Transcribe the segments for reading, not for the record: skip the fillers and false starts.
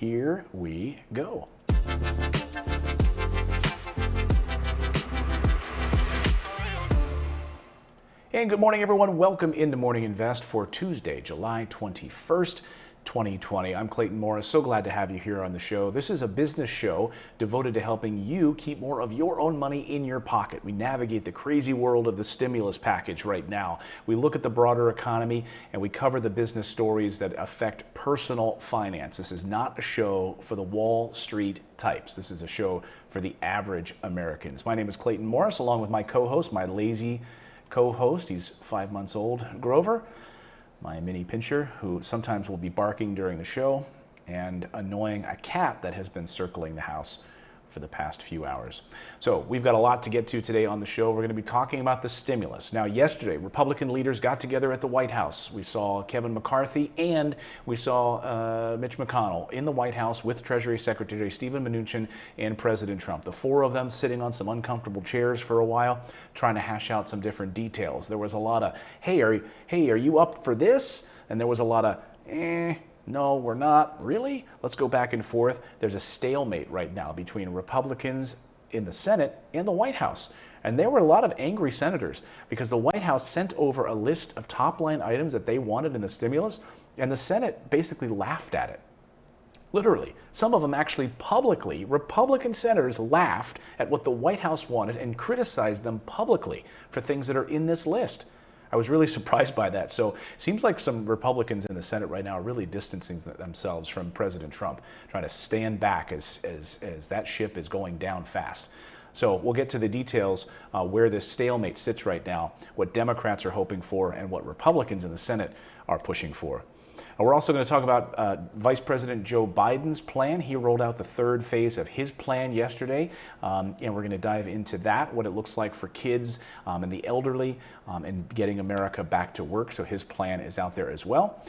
Here we go. And good morning, everyone. Welcome into Morning Invest for Tuesday, July 21st, 2020. I'm Clayton Morris. So glad to have you here on the show. This is a business show devoted to helping you keep more of your own money in your pocket. We navigate the crazy world of the stimulus package right now. We look at the broader economy and we cover the business stories that affect personal finance. This is not a show for the Wall Street types. This is a show for the average Americans. My name is Clayton Morris, along with my co-host, my lazy co-host. He's 5 months old, Grover, my mini pincher, who sometimes will be barking during the show and annoying a cat that has been circling the house for the past few hours. So we've got a lot to get to today on the show. We're going to be talking about the stimulus. Now, yesterday, Republican leaders got together at the White House. We saw Kevin McCarthy and we saw Mitch McConnell in the White House with Treasury Secretary Steven Mnuchin and President Trump. The four of them sitting on some uncomfortable chairs for a while, trying to hash out some different details. There was a lot of, hey, are you up for this? And there was a lot of, no, we're not. Really? Let's go back and forth. There's a stalemate right now between Republicans in the Senate and the White House. And there were a lot of angry senators because the White House sent over a list of top-line items that they wanted in the stimulus, and the Senate basically laughed at it. Literally. Some of them actually publicly, Republican senators laughed at what the White House wanted and criticized them publicly for things that are in this list. I was really surprised by that. So it seems like some Republicans in the Senate right now are really distancing themselves from President Trump, trying to stand back as that ship is going down fast. So we'll get to the details where this stalemate sits right now, what Democrats are hoping for, and what Republicans in the Senate are pushing for. We're also going to talk about Vice President Joe Biden's plan. He rolled out the third phase of his plan yesterday, and we're going to dive into that, what it looks like for kids and the elderly, and getting America back to work. So his plan is out there as well.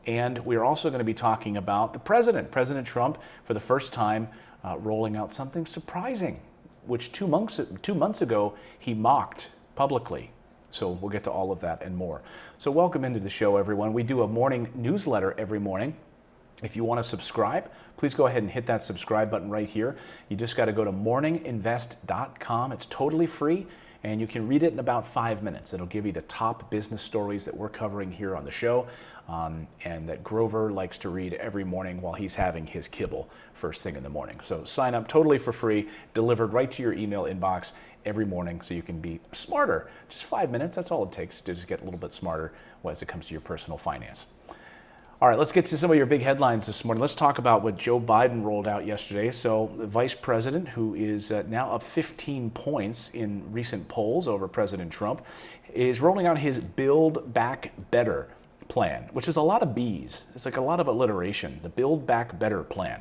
And we're also going to be talking about the president, President Trump, for the first time rolling out something surprising, which two months ago he mocked publicly. So we'll get to all of that and more. So welcome into the show, everyone. We do a morning newsletter every morning. If you want to subscribe, please go ahead and hit that subscribe button right here. You just got to go to morninginvest.com. It's totally free, and you can read it in about 5 minutes. It'll give you the top business stories that we're covering here on the show, and that Grover likes to read every morning while he's having his kibble first thing in the morning. So sign up totally for free, delivered right to your email inbox every morning so you can be smarter. Just 5 minutes, that's all it takes to just get a little bit smarter as it comes to your personal finance. All right, let's get to some of your big headlines this morning. Let's talk about what Joe Biden rolled out yesterday. So the vice president, who is now up 15 points in recent polls over President Trump, is rolling out his Build Back Better plan, which is a lot of B's. It's like a lot of alliteration, the Build Back Better plan.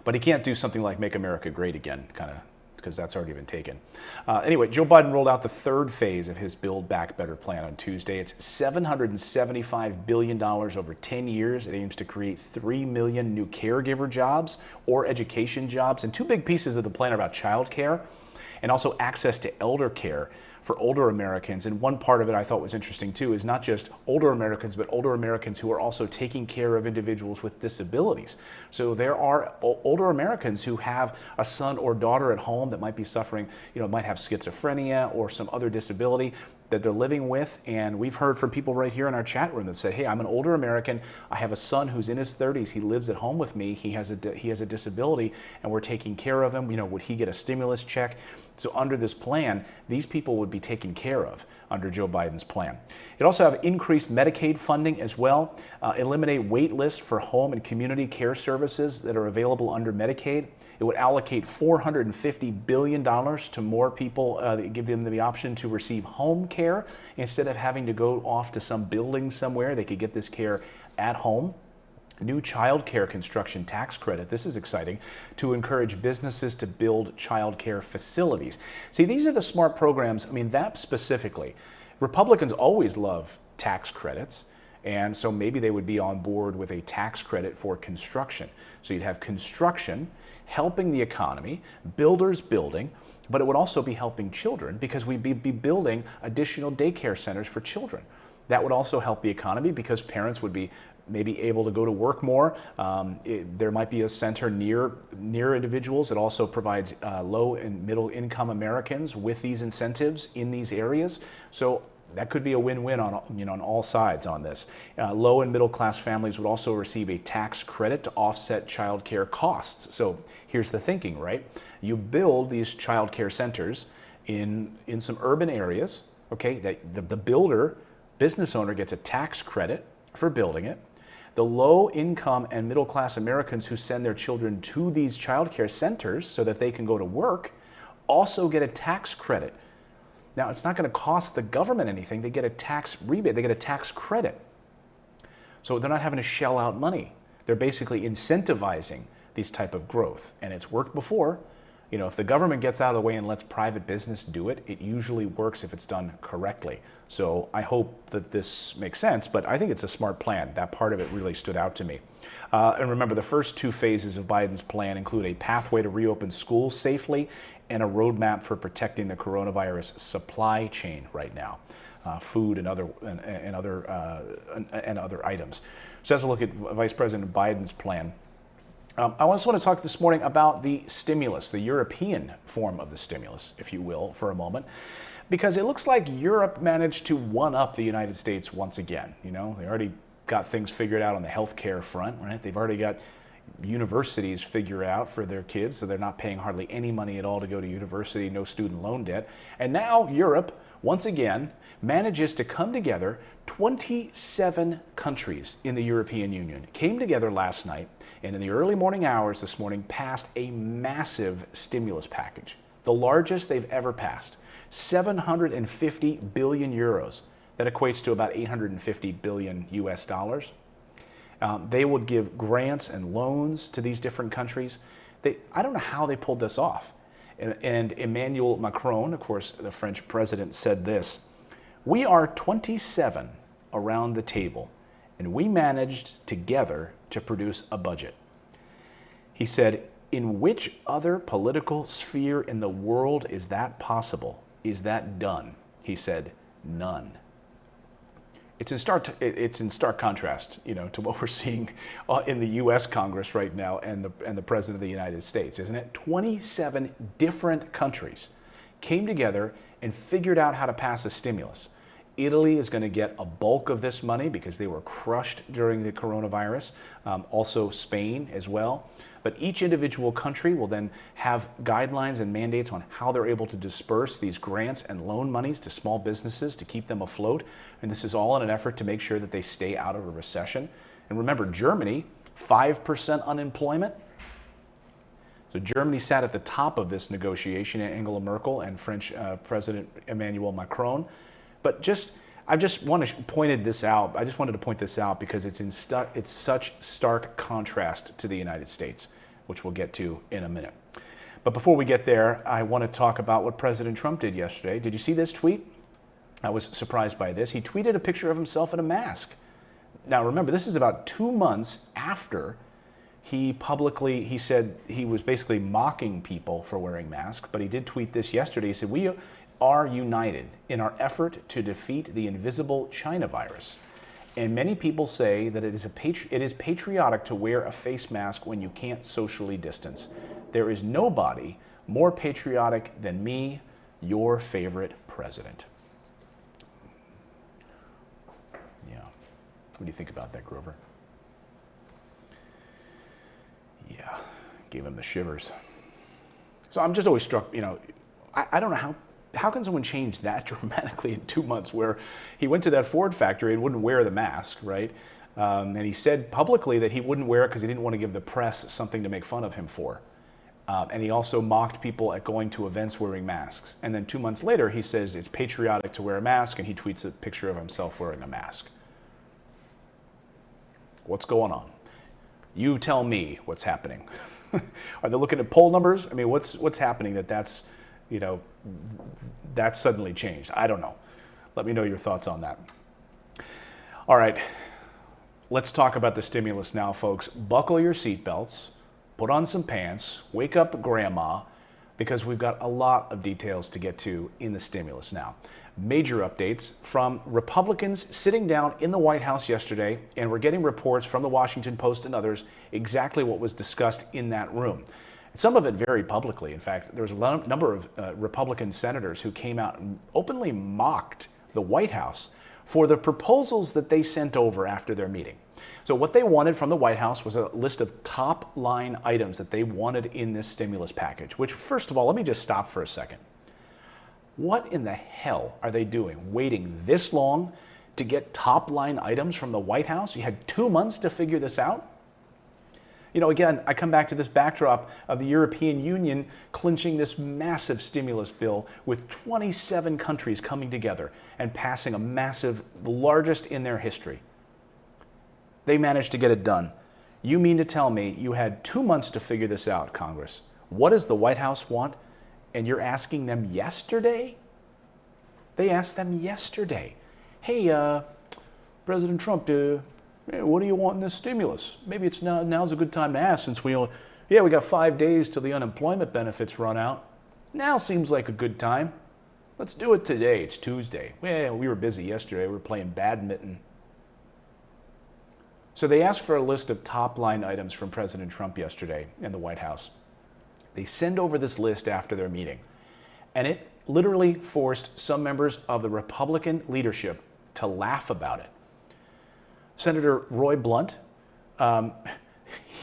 But he can't do something like Make America Great Again, kind of, because that's already been taken. Anyway, Joe Biden rolled out the third phase of his Build Back Better plan on Tuesday. It's $775 billion over 10 years. It aims to create 3 million new caregiver jobs or education jobs. And two big pieces of the plan are about child care and also access to elder care for older Americans. And one part of it I thought was interesting too is not just older Americans, but older Americans who are also taking care of individuals with disabilities. So there are older Americans who have a son or daughter at home that might be suffering, might have schizophrenia or some other disability that they're living with. And we've heard from people right here in our chat room that say, hey, I'm an older American. I have a son who's in his 30s. He lives at home with me. He has a disability and we're taking care of him. Would he get a stimulus check? So under this plan, these people would be taken care of under Joe Biden's plan. It also have increased Medicaid funding as well, eliminate wait lists for home and community care services that are available under Medicaid. It would allocate $450 billion to more people, give them the option to receive home care instead of having to go off to some building somewhere. They could get this care at home. New child care construction tax credit, this is exciting, to encourage businesses to build child care facilities. See, these are the smart programs. I mean, that specifically, Republicans always love tax credits, and so maybe they would be on board with a tax credit for construction. So you'd have construction helping the economy, builders building, but it would also be helping children because we'd be building additional daycare centers for children. That would also help the economy because parents would be maybe able to go to work more. There might be a center near individuals. It also provides low and middle income Americans with these incentives in these areas. So that could be a win-win on all sides on this. Low and middle class families would also receive a tax credit to offset child care costs. So here's the thinking, right? You build these child care centers in some urban areas, okay? That the business owner gets a tax credit for building it. The low income and middle class Americans who send their children to these child care centers so that they can go to work also get a tax credit. Now, it's not going to cost the government anything. They get a tax rebate. They get a tax credit. So they're not having to shell out money. They're basically incentivizing these type of growth. And it's worked before. You know, if the government gets out of the way and lets private business do it, it usually works if it's done correctly. So I hope that this makes sense, but I think it's a smart plan. That part of it really stood out to me. And remember, the first two phases of Biden's plan include a pathway to reopen schools safely and a roadmap for protecting the coronavirus supply chain right now, food and other items. So let's look at Vice President Biden's plan. I also want to talk this morning about the stimulus, the European form of the stimulus, if you will, for a moment, because it looks like Europe managed to one-up the United States once again. You know, they already got things figured out on the healthcare front, right? They've already got universities figured out for their kids, so they're not paying hardly any money at all to go to university, no student loan debt. And now Europe, once again, manages to come together. 27 countries in the European Union came together last night and in the early morning hours this morning passed a massive stimulus package, the largest they've ever passed, 750 billion euros. That equates to about 850 billion US dollars. They would give grants and loans to these different countries. I don't know how they pulled this off. And Emmanuel Macron, of course, the French president, said this: "We are 27 around the table, and we managed together to produce a budget." He said, "In which other political sphere in the world is that possible? Is that done?" He said, "None." It's in stark contrast, you know, to what we're seeing in the U.S. Congress right now and the President of the United States, isn't it? 27 different countries came together and figured out how to pass a stimulus. Italy is going to get a bulk of this money because they were crushed during the coronavirus. Also Spain as well. But each individual country will then have guidelines and mandates on how they're able to disperse these grants and loan monies to small businesses to keep them afloat. And this is all in an effort to make sure that they stay out of a recession. And remember, Germany, 5% unemployment. So Germany sat at the top of this negotiation, Angela Merkel and French President Emmanuel Macron. But I just wanted to point this out because it's such stark contrast to the United States, which we'll get to in a minute. But before we get there, I want to talk about what President Trump did yesterday. Did you see this tweet? I was surprised by this. He tweeted a picture of himself in a mask. Now remember, this is about 2 months after he said he was basically mocking people for wearing masks, but he did tweet this yesterday. He said, "We are united in our effort to defeat the invisible China virus. And many people say that it is patriotic to wear a face mask when you can't socially distance. There is nobody more patriotic than me, your favorite president." Yeah. What do you think about that, Grover? Yeah, gave him the shivers. So I'm just always struck, you know, I don't know how can someone change that dramatically in 2 months, where he went to that Ford factory and wouldn't wear the mask, right? And he said publicly that he wouldn't wear it because he didn't want to give the press something to make fun of him for. And he also mocked people at going to events wearing masks. And then 2 months later, he says it's patriotic to wear a mask, and he tweets a picture of himself wearing a mask. What's going on? You tell me what's happening. Are they looking at poll numbers? I mean, what's happening that's suddenly changed? I don't know. Let me know your thoughts on that. All right, let's talk about the stimulus now, folks. Buckle your seatbelts, put on some pants, wake up grandma, because we've got a lot of details to get to in the stimulus now. Major updates from Republicans sitting down in the White House yesterday, and we're getting reports from the Washington Post and others exactly what was discussed in that room. Some of it very publicly. In fact, there was a number of Republican senators who came out and openly mocked the White House for the proposals that they sent over after their meeting. So what they wanted from the White House was a list of top line items that they wanted in this stimulus package, which, first of all, let me just stop for a second. What in the hell are they doing waiting this long to get top line items from the White House? You had 2 months to figure this out? You know, again, I come back to this backdrop of the European Union clinching this massive stimulus bill with 27 countries coming together and passing a massive, the largest in their history. They managed to get it done. You mean to tell me you had 2 months to figure this out, Congress? What does the White House want? And you're asking them yesterday? They asked them yesterday. Hey, President Trump, what do you want in this stimulus? Maybe it's now's a good time to ask, since we got 5 days till the unemployment benefits run out. Now seems like a good time. Let's do it today. It's Tuesday. Well, we were busy yesterday. We were playing badminton. So they asked for a list of top line items from President Trump yesterday in the White House. They send over this list after their meeting, and it literally forced some members of the Republican leadership to laugh about it. Senator Roy Blunt,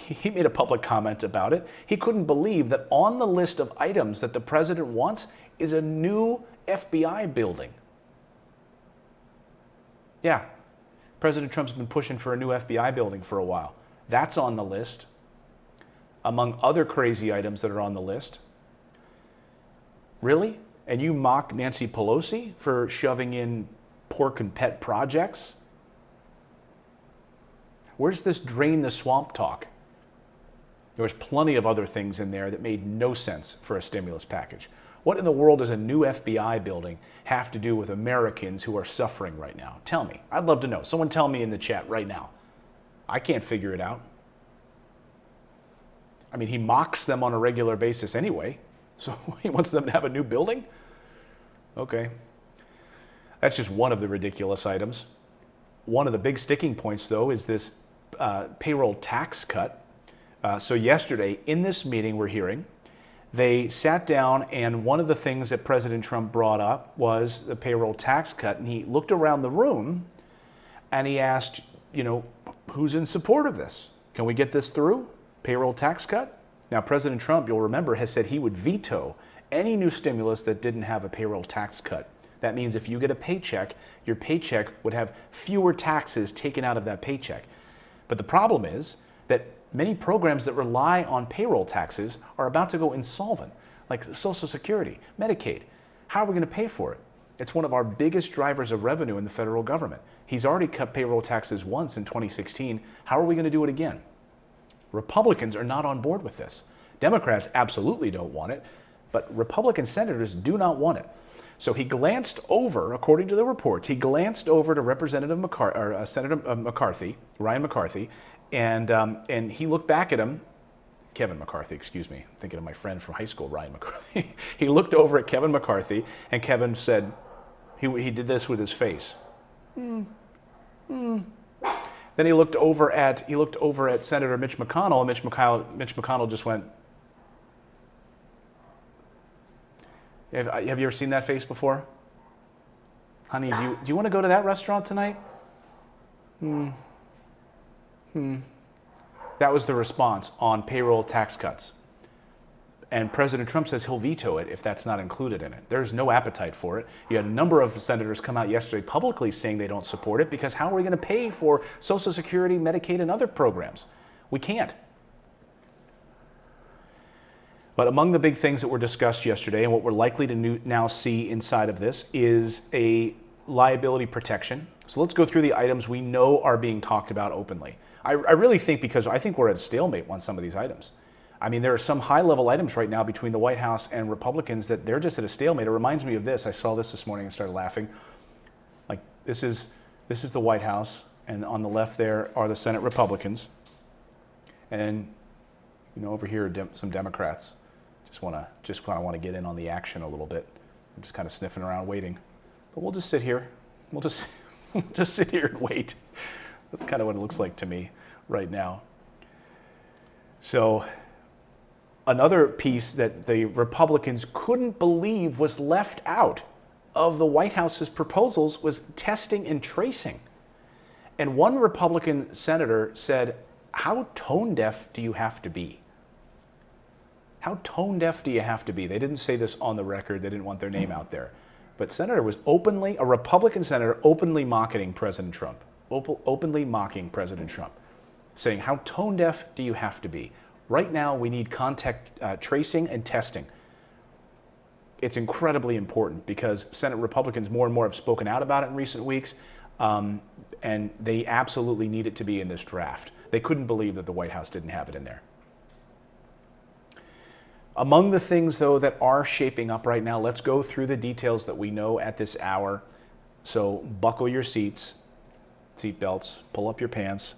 he made a public comment about it. He couldn't believe that on the list of items that the president wants is a new FBI building. Yeah, President Trump's been pushing for a new FBI building for a while. That's on the list, among other crazy items that are on the list. Really? And you mock Nancy Pelosi for shoving in pork and pet projects? Where's this drain the swamp talk? There was plenty of other things in there that made no sense for a stimulus package. What in the world does a new FBI building have to do with Americans who are suffering right now? Tell me. I'd love to know. Someone tell me in the chat right now. I can't figure it out. I mean, he mocks them on a regular basis anyway, so he wants them to have a new building? Okay. That's just one of the ridiculous items. One of the big sticking points, though, is this payroll tax cut. So yesterday, in this meeting we're hearing, they sat down, and one of the things that President Trump brought up was the payroll tax cut, and he looked around the room and he asked, who's in support of this? Can we get this through? Payroll tax cut? Now, President Trump, you'll remember, has said he would veto any new stimulus that didn't have a payroll tax cut. That means if you get a paycheck, your paycheck would have fewer taxes taken out of that paycheck. But the problem is that many programs that rely on payroll taxes are about to go insolvent, like Social Security, Medicaid. How are we going to pay for it? It's one of our biggest drivers of revenue in the federal government. He's already cut payroll taxes once in 2016. How are we going to do it again? Republicans are not on board with this. Democrats absolutely don't want it, but Republican senators do not want it. So he glanced over, according to the reports, he glanced over to Senator McCarthy, Ryan McCarthy, and he looked back at him, Kevin McCarthy, excuse me, I'm thinking of my friend from high school, Ryan McCarthy. He looked over at Kevin McCarthy, and Kevin said, he did this with his face. Then he looked over at Senator Mitch McConnell, and Mitch McConnell just went. Have you ever seen that face before? Honey, do you want to go to that restaurant tonight? That was the response on payroll tax cuts. And President Trump says he'll veto it if that's not included in it. There's no appetite for it. You had a number of senators come out yesterday publicly saying they don't support it, because how are we going to pay for Social Security, Medicaid, and other programs? We can't. But among the big things that were discussed yesterday, and what we're likely to now see inside of this, is a liability protection. So let's go through the items we know are being talked about openly. I really think, because I think we're at a stalemate on some of these items. I mean, there are some high-level items right now between the White House and Republicans that they're just at a stalemate. It reminds me of this. I saw this morning and started laughing. Like, this is the White House, and on the left there are the Senate Republicans. And, over here are some Democrats. Just kind of want to get in on the action a little bit. I'm just kind of sniffing around waiting. But we'll just sit here. We'll just, we'll just sit here and wait. That's kind of what it looks like to me right now. So another piece that the Republicans couldn't believe was left out of the White House's proposals was testing and tracing. And one Republican senator said, how tone deaf do you have to be? How tone deaf do you have to be? They didn't say this on the record. They didn't want their name out there. But senator was openly, a Republican senator, openly mocking President Trump. Openly mocking President Trump, saying, how tone deaf do you have to be? Right now, we need contact tracing and testing. It's incredibly important because Senate Republicans more and more have spoken out about it in recent weeks, and they absolutely need it to be in this draft. They couldn't believe that the White House didn't have it in there. Among the things, though, that are shaping up right now, let's go through the details that we know at this hour. So buckle your seats, seat belts, pull up your pants.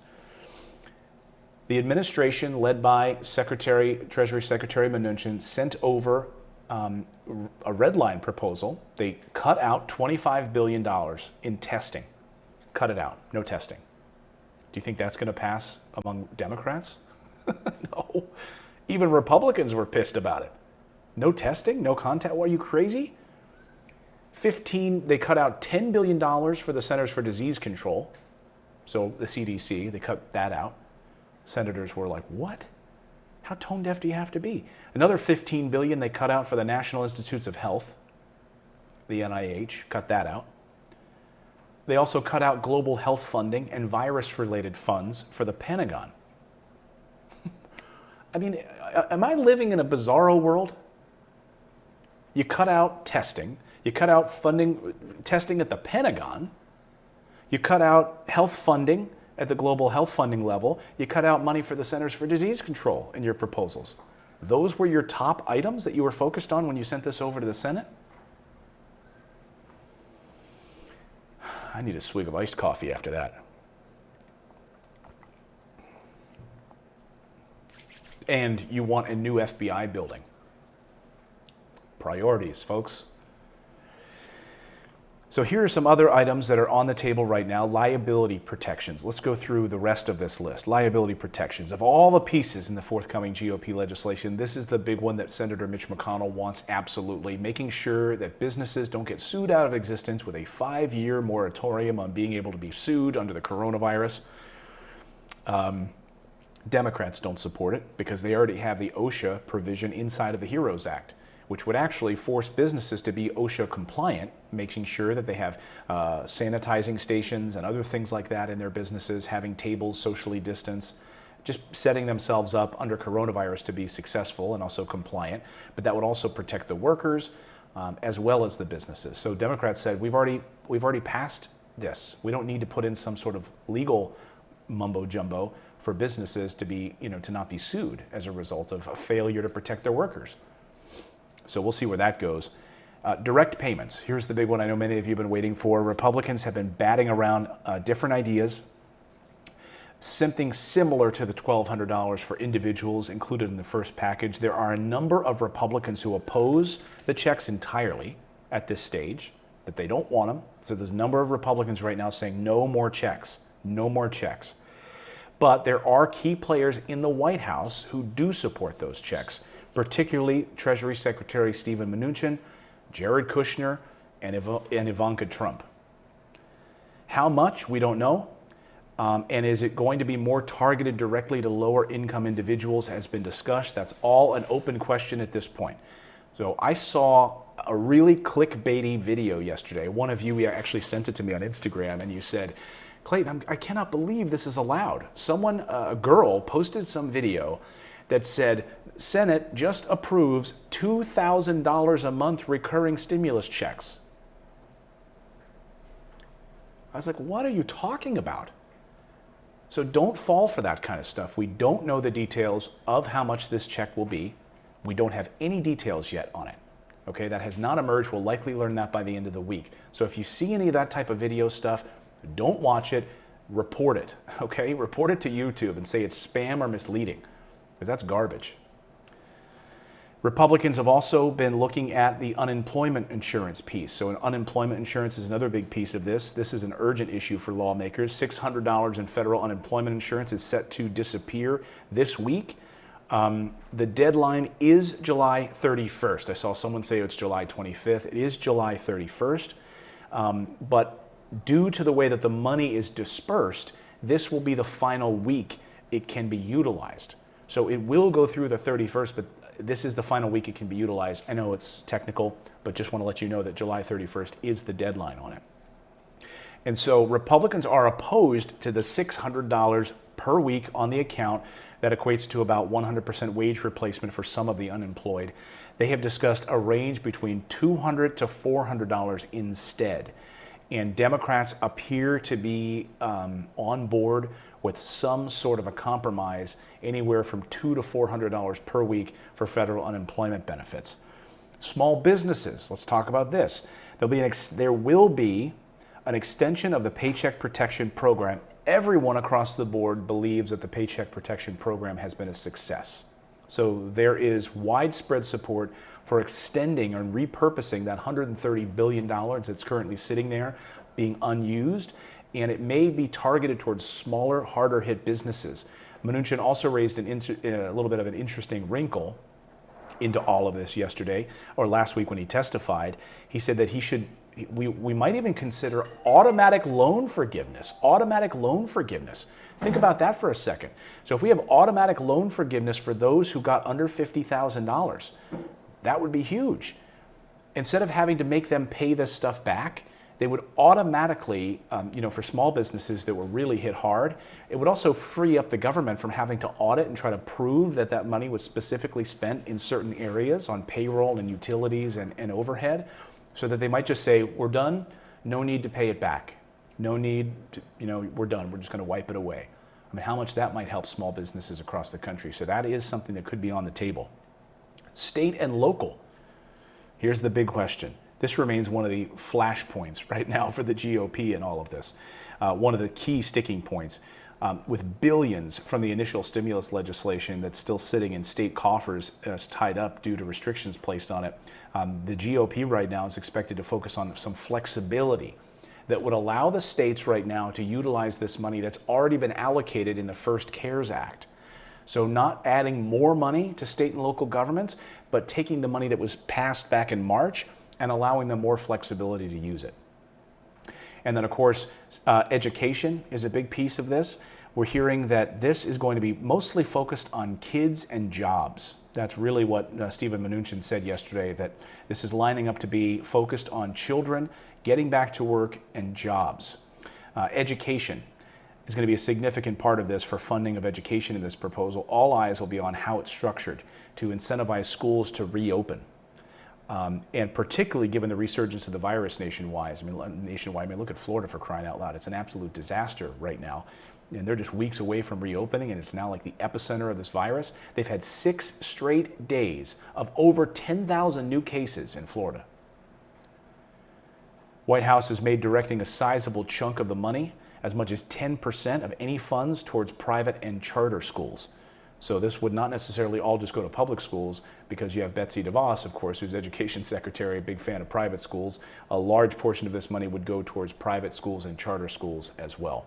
The administration, led by Treasury Secretary Mnuchin, sent over a red line proposal. They cut out $25 billion in testing. Cut it out. No testing. Do you think that's going to pass among Democrats? No. Even Republicans were pissed about it. No testing? No contact? What, are you crazy? They cut out $10 billion for the Centers for Disease Control. So the CDC, they cut that out. Senators were like, what? How tone deaf do you have to be? Another $15 billion they cut out for the National Institutes of Health, the NIH, cut that out. They also cut out global health funding and virus-related funds for the Pentagon. I mean, am I living in a bizarro world? You cut out testing. You cut out testing at the Pentagon. You cut out health funding at the global health funding level. You cut out money for the Centers for Disease Control in your proposals. Those were your top items that you were focused on when you sent this over to the Senate? I need a swig of iced coffee after that. And you want a new FBI building. Priorities, folks. So here are some other items that are on the table right now. Liability protections. Let's go through the rest of this list. Liability protections. Of all the pieces in the forthcoming GOP legislation, this is the big one that Senator Mitch McConnell wants absolutely, making sure that businesses don't get sued out of existence with a 5-year moratorium on being able to be sued under the coronavirus. Democrats don't support it because they already have the OSHA provision inside of the HEROES Act, which would actually force businesses to be OSHA compliant, making sure that they have sanitizing stations and other things like that in their businesses, having tables socially distanced, just setting themselves up under coronavirus to be successful and also compliant. But that would also protect the workers as well as the businesses. So Democrats said, we've already passed this. We don't need to put in some sort of legal mumbo jumbo for businesses to be, to not be sued as a result of a failure to protect their workers. So we'll see where that goes. Direct payments. Here's the big one I know many of you have been waiting for. Republicans have been batting around different ideas. Something similar to the $1,200 for individuals included in the first package. There are a number of Republicans who oppose the checks entirely at this stage, that they don't want them. So there's a number of Republicans right now saying no more checks, no more checks. But there are key players in the White House who do support those checks, particularly Treasury Secretary Steven Mnuchin, Jared Kushner, and Ivanka Trump. How much? We don't know. And is it going to be more targeted directly to lower income individuals has been discussed. That's all an open question at this point. So I saw a really clickbaity video yesterday. One of you actually sent it to me on Instagram and you said, Clayton, I cannot believe this is allowed. Someone, a girl, posted some video that said, Senate just approves $2,000 a month recurring stimulus checks. I was like, what are you talking about? So don't fall for that kind of stuff. We don't know the details of how much this check will be. We don't have any details yet on it. Okay, that has not emerged. We'll likely learn that by the end of the week. So if you see any of that type of video stuff, don't watch it, report it, okay? Report it to YouTube and say it's spam or misleading, because that's garbage. Republicans have also been looking at the unemployment insurance piece. So unemployment insurance is another big piece of this. This is an urgent issue for lawmakers. $600 in federal unemployment insurance is set to disappear this week. The deadline is July 31st. I saw someone say it's July 25th. It is July 31st. But due to the way that the money is dispersed, this will be the final week it can be utilized. So it will go through the 31st, but this is the final week it can be utilized. I know it's technical, but just want to let you know that July 31st is the deadline on it. And so Republicans are opposed to the $600 per week on the account. That equates to about 100% wage replacement for some of the unemployed. They have discussed a range between $200 to $400 instead. And Democrats appear to be on board with some sort of a compromise, anywhere from $200 to $400 per week for federal unemployment benefits. Small businesses, let's talk about this. There will be an extension of the Paycheck Protection Program. Everyone across the board believes that the Paycheck Protection Program has been a success. So there is widespread support for extending and repurposing that $130 billion that's currently sitting there being unused, and it may be targeted towards smaller, harder hit businesses. Mnuchin also raised a little bit of an interesting wrinkle into all of this yesterday, or last week when he testified. He said that we might even consider automatic loan forgiveness. Automatic loan forgiveness. Think about that for a second. So if we have automatic loan forgiveness for those who got under $50,000, that would be huge. Instead of having to make them pay this stuff back, they would automatically, for small businesses that were really hit hard, it would also free up the government from having to audit and try to prove that that money was specifically spent in certain areas on payroll and utilities and overhead, so that they might just say, we're done, no need to pay it back. No need to, we're done, we're just going to wipe it away. I mean, how much that might help small businesses across the country. So that is something that could be on the table. State and local. Here's the big question. This remains one of the flashpoints right now for the GOP in all of this. One of the key sticking points. With billions from the initial stimulus legislation that's still sitting in state coffers tied up due to restrictions placed on it, the GOP right now is expected to focus on some flexibility that would allow the states right now to utilize this money that's already been allocated in the first CARES Act. So not adding more money to state and local governments, but taking the money that was passed back in March and allowing them more flexibility to use it. And then, of course, education is a big piece of this. We're hearing that this is going to be mostly focused on kids and jobs. That's really what Stephen Mnuchin said yesterday, that this is lining up to be focused on children, getting back to work, and jobs. Education is going to be a significant part of this for funding of education in this proposal. All eyes will be on how it's structured to incentivize schools to reopen. And particularly given the resurgence of the virus nationwide. I mean, look at Florida, for crying out loud. It's an absolute disaster right now. And they're just weeks away from reopening, and it's now like the epicenter of this virus. They've had 6 straight days of over 10,000 new cases in Florida. White House has made directing a sizable chunk of the money, as much as 10% of any funds, towards private and charter schools. So this would not necessarily all just go to public schools, because you have Betsy DeVos, of course, who's education secretary, a big fan of private schools. A large portion of this money would go towards private schools and charter schools as well,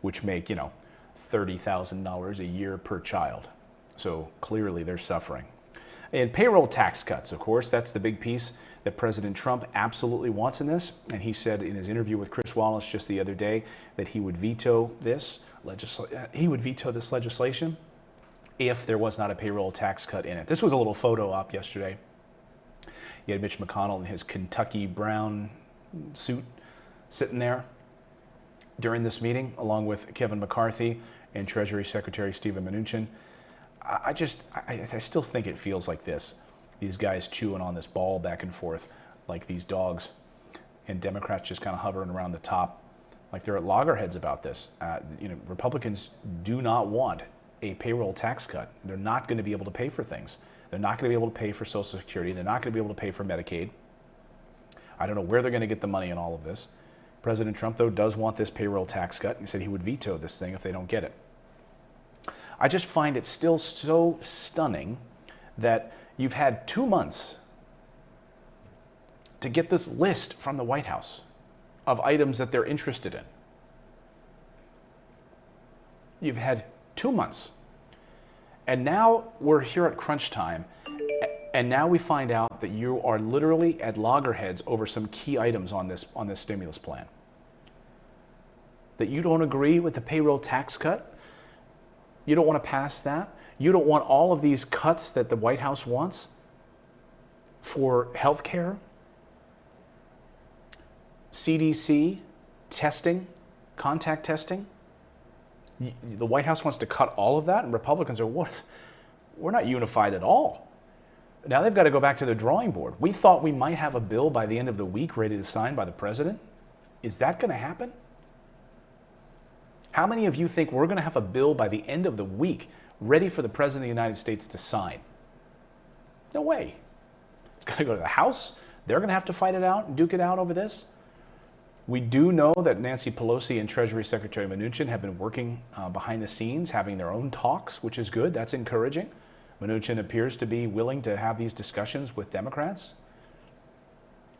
which make, $30,000 a year per child. So clearly they're suffering. And payroll tax cuts, of course, that's the big piece that President Trump absolutely wants in this. And he said in his interview with Chris Wallace just the other day that he would veto this legislation if there was not a payroll tax cut in it. This was a little photo op yesterday. You had Mitch McConnell in his Kentucky brown suit sitting there during this meeting, along with Kevin McCarthy and Treasury Secretary Stephen Mnuchin. I still think it feels like this. These guys chewing on this ball back and forth like these dogs, and Democrats just kind of hovering around the top like they're at loggerheads about this. Republicans do not want a payroll tax cut. They're not going to be able to pay for things. They're not going to be able to pay for Social Security. They're not going to be able to pay for Medicaid. I don't know where they're going to get the money in all of this. President Trump, though, does want this payroll tax cut. He said he would veto this thing if they don't get it. I just find it still so stunning that you've had 2 months to get this list from the White House of items that they're interested in. You've had 2 months. And now we're here at crunch time, and now we find out that you are literally at loggerheads over some key items on this stimulus plan. That you don't agree with the payroll tax cut. You don't want to pass that. You don't want all of these cuts that the White House wants for health care, CDC, testing, contact testing. The White House wants to cut all of that, and Republicans are, what? We're not unified at all. Now they've got to go back to the drawing board. We thought we might have a bill by the end of the week ready to sign by the president. Is that going to happen? How many of you think we're going to have a bill by the end of the week ready for the President of the United States to sign? No way. It's going to go to the House. They're going to have to fight it out and duke it out over this. We do know that Nancy Pelosi and Treasury Secretary Mnuchin have been working behind the scenes, having their own talks, which is good. That's encouraging. Mnuchin appears to be willing to have these discussions with Democrats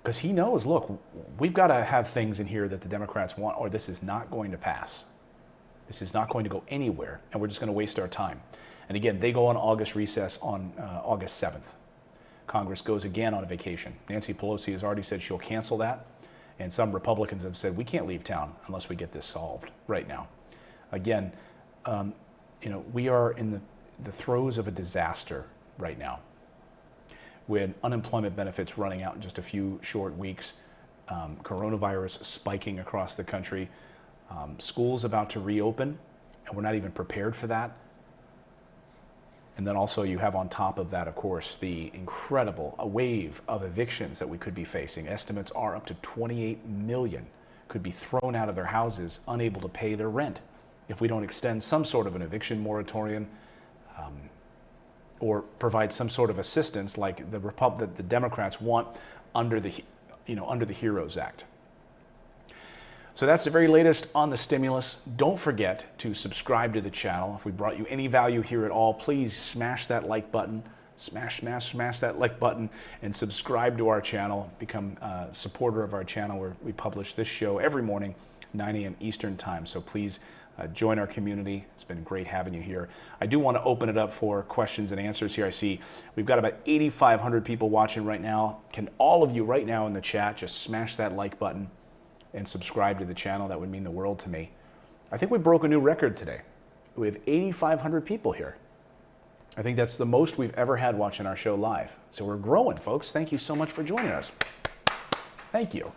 because he knows, look, we've got to have things in here that the Democrats want, or this is not going to pass. This is not going to go anywhere, and we're just going to waste our time. And again, they go on August recess on August 7th. Congress goes again on a vacation. Nancy Pelosi has already said she'll cancel that. And some Republicans have said, we can't leave town unless we get this solved right now. Again, we are in the throes of a disaster right now, with unemployment benefits running out in just a few short weeks, coronavirus spiking across the country, schools about to reopen, and we're not even prepared for that. And then also you have on top of that, of course, the incredible wave of evictions that we could be facing. Estimates are up to 28 million could be thrown out of their houses, unable to pay their rent, if we don't extend some sort of an eviction moratorium or provide some sort of assistance like the Democrats want under the HEROES Act. So that's the very latest on the stimulus. Don't forget to subscribe to the channel. If we brought you any value here at all, please smash that like button. Smash that like button and subscribe to our channel. Become a supporter of our channel where we publish this show every morning, 9 a.m. Eastern time. So please join our community. It's been great having you here. I do want to open it up for questions and answers here. I see we've got about 8,500 people watching right now. Can all of you right now in the chat just smash that like button and subscribe to the channel? That would mean the world to me. I think we broke a new record today. We have 8,500 people here. I think that's the most we've ever had watching our show live. So we're growing, folks. Thank you so much for joining us. Thank you.